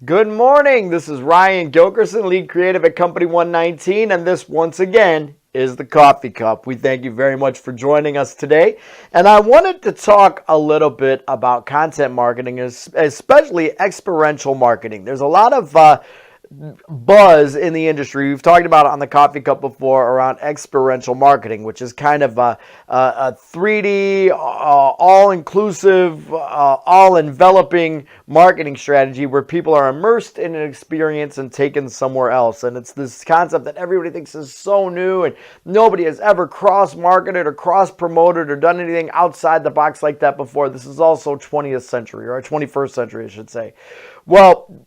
Good morning. This is Ryan Gilkerson, lead creative at Company 119, and this once again is the Coffee Cup. We thank you very much for joining us today. And I wanted to talk a little bit about content marketing, especially experiential marketing. There's a lot of buzz in the industry. We've talked about it on the Coffee Cup before around experiential marketing, which is kind of a 3D, all-inclusive, all-enveloping marketing strategy where people are immersed in an experience and taken somewhere else. And it's this concept that everybody thinks is so new and nobody has ever cross-marketed or cross-promoted or done anything outside the box like that before. This is also 20th century, or 21st century, I should say. Well,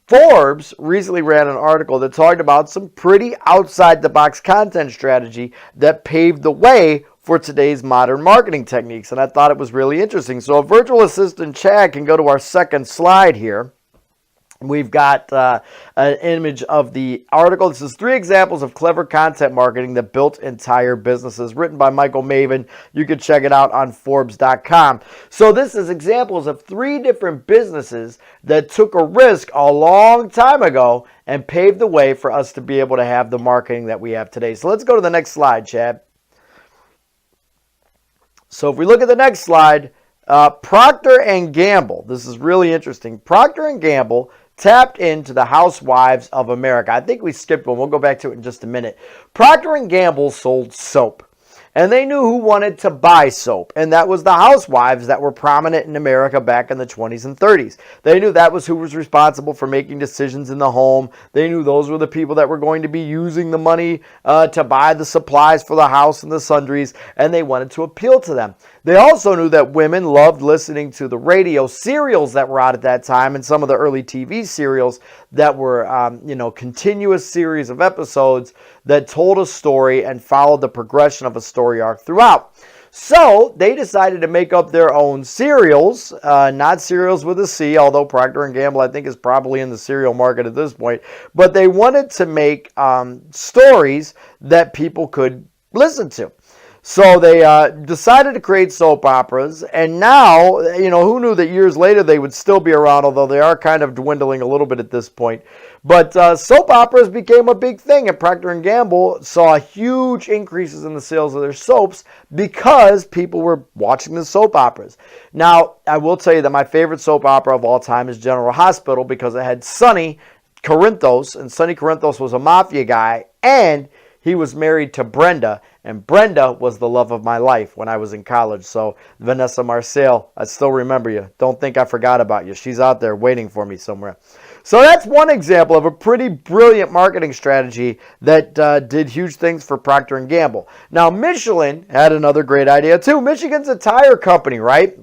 Forbes recently ran an article that talked about some pretty outside-the-box content strategy that paved the way for today's modern marketing techniques, and I thought it was really interesting. So a virtual assistant Chad can go to our second slide here. We've got an image of the article. This is 3 examples of clever content marketing that built entire businesses, written by Michael Maven. You can check it out on Forbes.com. So this is examples of 3 different businesses that took a risk a long time ago and paved the way for us to be able to have the marketing that we have today. So let's go to the next slide, Chad. So if we look at the next slide, Procter & Gamble. This is really interesting. Procter & Gamble tapped into the housewives of America. I think we skipped one. We'll go back to it in just a minute. Procter & Gamble sold soap. And they knew who wanted to buy soap. And that was the housewives that were prominent in America back in the 20s and 30s. They knew that was who was responsible for making decisions in the home. They knew those were the people that were going to be using the money to buy the supplies for the house and the sundries. And they wanted to appeal to them. They also knew that women loved listening to the radio serials that were out at that time and some of the early TV serials that were, continuous series of episodes that told a story and followed the progression of a story arc throughout. So they decided to make up their own cereals, not cereals with a C, although Procter & Gamble I think is probably in the cereal market at this point. But they wanted to make stories that people could listen to. So they decided to create soap operas, and now, who knew that years later they would still be around, although they are kind of dwindling a little bit at this point. But soap operas became a big thing, and Procter & Gamble saw huge increases in the sales of their soaps because people were watching the soap operas. Now, I will tell you that my favorite soap opera of all time is General Hospital because it had Sonny Corinthos, and Sonny Corinthos was a mafia guy, and he was married to Brenda, and Brenda was the love of my life when I was in college. So, Vanessa Marcel, I still remember you. Don't think I forgot about you. She's out there waiting for me somewhere. So that's one example of a pretty brilliant marketing strategy that did huge things for Procter & Gamble. Now, Michelin had another great idea too. Michigan's a tire company, right?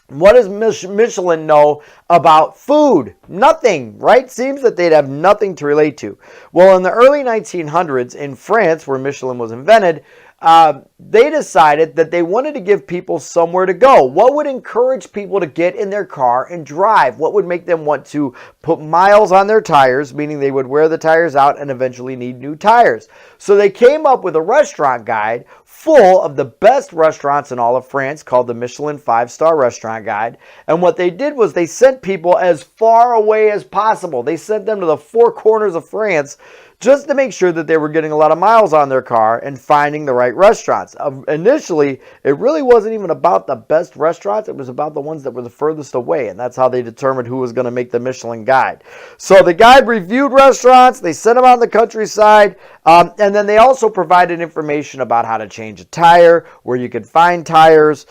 What does Michelin know about food? Nothing, right? Seems that they'd have nothing to relate to. Well, in the early 1900s in France, where Michelin was invented, they decided that they wanted to give people somewhere to go. What would encourage people to get in their car and drive? What would make them want to put miles on their tires, meaning they would wear the tires out and eventually need new tires? So they came up with a restaurant guide full of the best restaurants in all of France called the Michelin 5-Star Restaurant Guide. And what they did was they sent people as far away as possible. They sent them to the 4 corners of France just to make sure that they were getting a lot of miles on their car and finding the right restaurants. Initially, it really wasn't even about the best restaurants. It was about the ones that were the furthest away, and that's how they determined who was going to make the Michelin guide. So the guide reviewed restaurants. They sent them out in the countryside, and then they also provided information about how to change a tire, where you could find tires,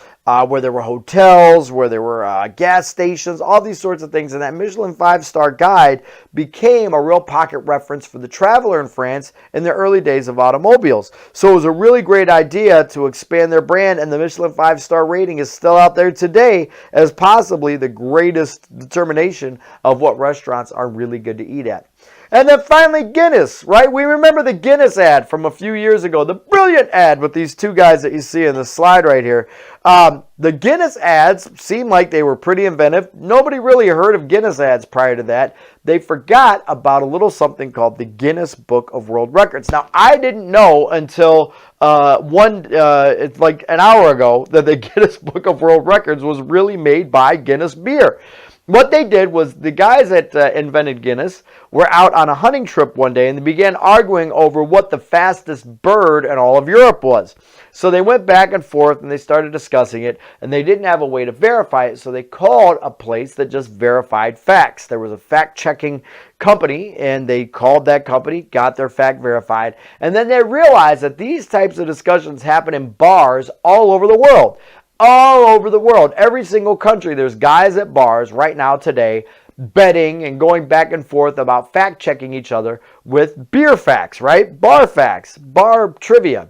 where there were hotels, where there were gas stations, all these sorts of things. And that Michelin 5-Star Guide became a real pocket reference for the traveler in France in the early days of automobiles. So it was a really great idea to expand their brand, and the Michelin 5-Star rating is still out there today as possibly the greatest determination of what restaurants are really good to eat at. And then finally, Guinness, right? We remember the Guinness ad from a few years ago, the brilliant ad with these 2 guys that you see in the slide right here. The Guinness ads seemed like they were pretty inventive. Nobody really heard of Guinness ads prior to that. They forgot about a little something called the Guinness Book of World Records. Now, I didn't know until it's like an hour ago that the Guinness Book of World Records was really made by Guinness Beer. What they did was the guys that invented Guinness were out on a hunting trip one day and they began arguing over what the fastest bird in all of Europe was. So they went back and forth and they started discussing it, and they didn't have a way to verify it, so they called a place that just verified facts. There was a fact-checking company, and they called that company, got their fact verified, and then they realized that these types of discussions happen in bars all over the world. All over the world, every single country, there's guys at bars right now today betting and going back and forth about fact checking each other with beer facts, right? Bar facts, bar trivia.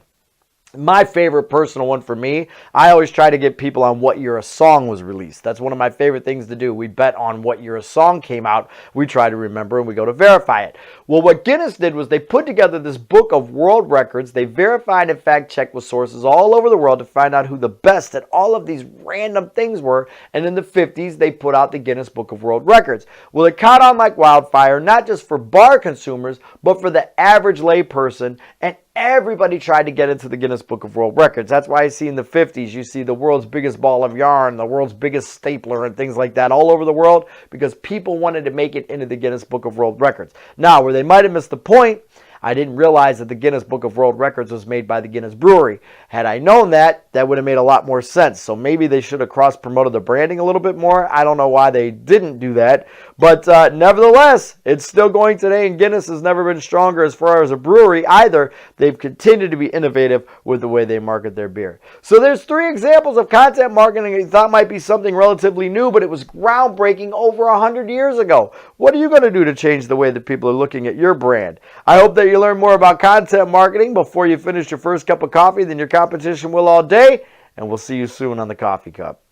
My favorite personal one for me, I always try to get people on what year a song was released. That's one of my favorite things to do. We bet on what year a song came out. We try to remember and we go to verify it. Well, what Guinness did was they put together this book of world records. They verified and fact-checked with sources all over the world to find out who the best at all of these random things were. And in the 50s, they put out the Guinness Book of World Records. Well, it caught on like wildfire, not just for bar consumers, but for the average layperson, and everybody tried to get into the Guinness Book of World Records. That's why I see in the 50s, you see the world's biggest ball of yarn, the world's biggest stapler, and things like that all over the world, because people wanted to make it into the Guinness Book of World Records. Now, where they might have missed the point, I didn't realize that the Guinness Book of World Records was made by the Guinness Brewery. Had I known that, that would have made a lot more sense. So maybe they should have cross-promoted the branding a little bit more. I don't know why they didn't do that. But nevertheless, it's still going today, and Guinness has never been stronger as far as a brewery either. They've continued to be innovative with the way they market their beer. So there's 3 examples of content marketing that you thought might be something relatively new, but it was groundbreaking over 100 years ago. What are you going to do to change the way that people are looking at your brand? I hope that you learn more about content marketing before you finish your first cup of coffee than your competition will all day, and we'll see you soon on the Coffee Cup.